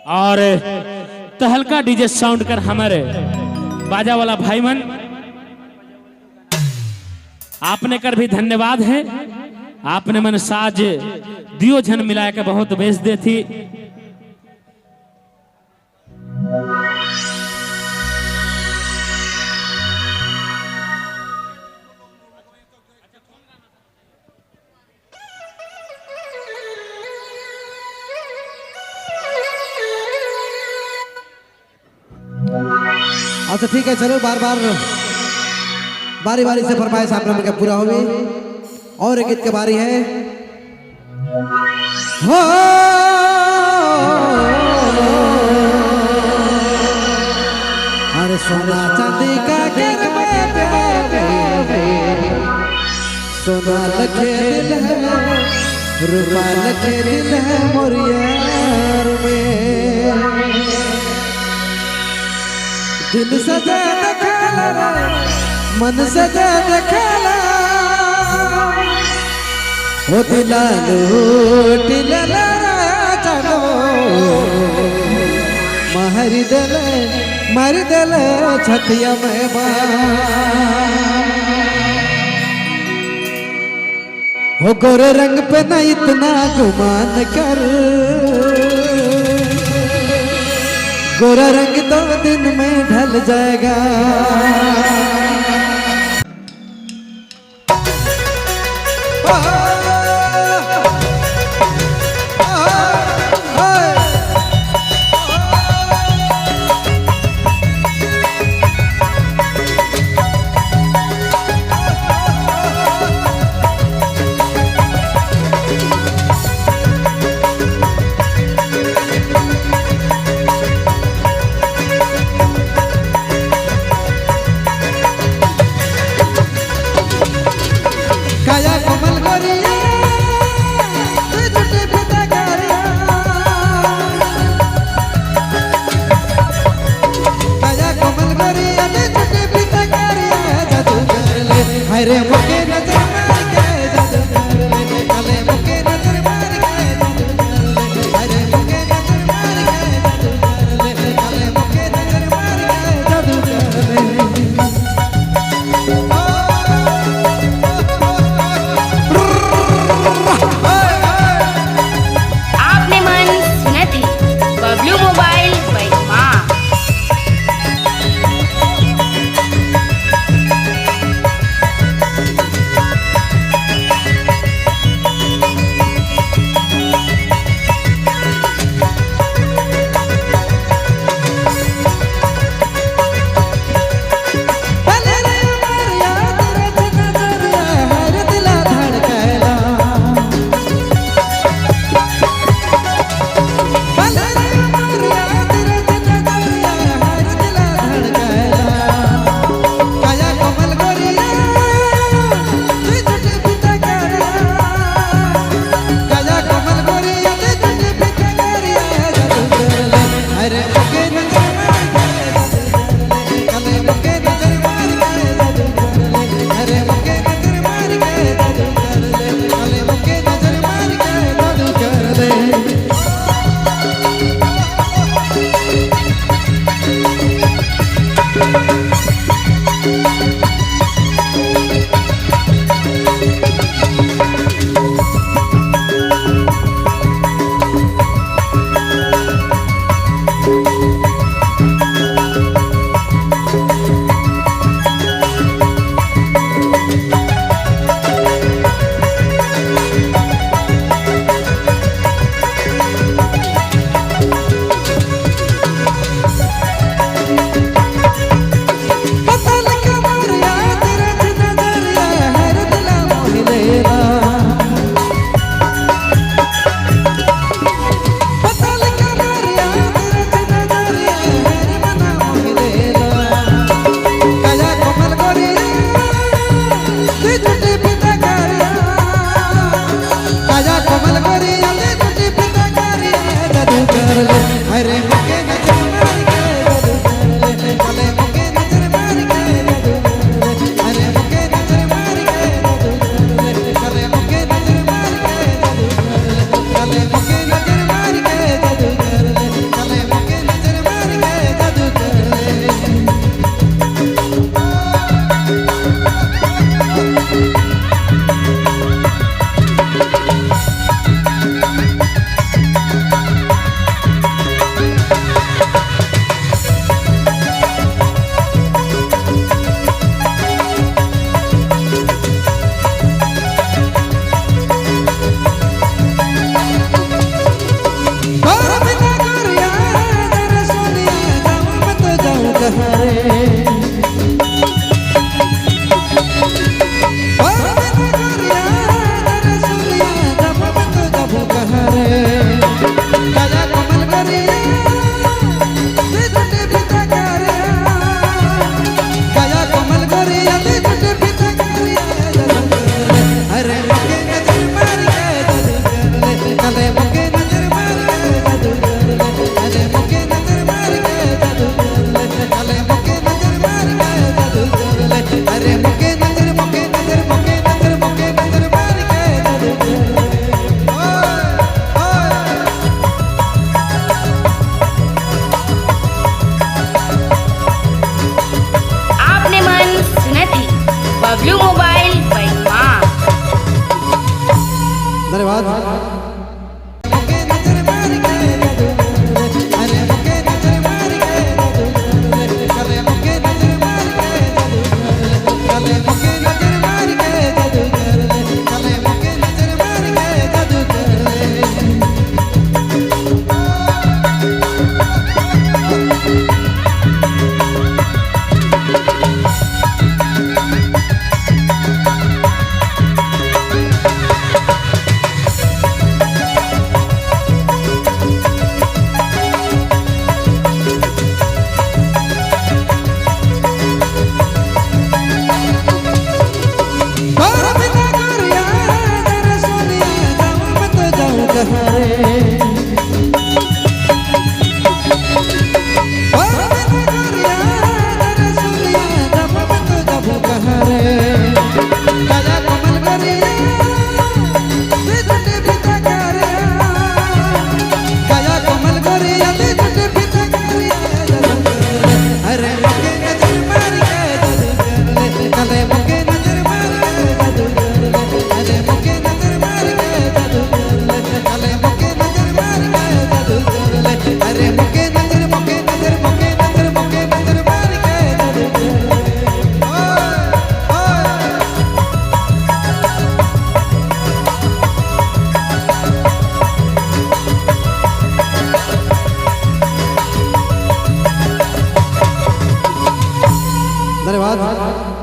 और तहलका DJ sound कर हमारे बाजा वाला भाई मन आपने कर भी धन्यवाद है। आपने मन साज दियो झन मिला के बहुत बेच दे थी। अच्छा ठीक है, चलो बार बार बारी बारी से फरमाइश आप लोगों का पूरा होगी। और एक गीत की बारी है। हो अरे सोना चांदी का घर में सोना लखे दिल है, रुपा लखे दिल है मोरियार में। दिल सजा देखला मन सजा देखला हो दिला लूटिला चलो मारी दिल छतिया में हो गोरे रंग पे न इतना गुमान कर, गोरा रंग 2 दिन में ढल जाएगा। अरे मुके नजर मार के जादू कर ले, कले मुके नजर मार के जादू कर ले, अरे मुके नजर मार के जादू कर ले, कले मुके नजर मार के जादू कर ले। आपने मन सुना थी बबलू मोबाइल बैठमा। चले धन्यवाद।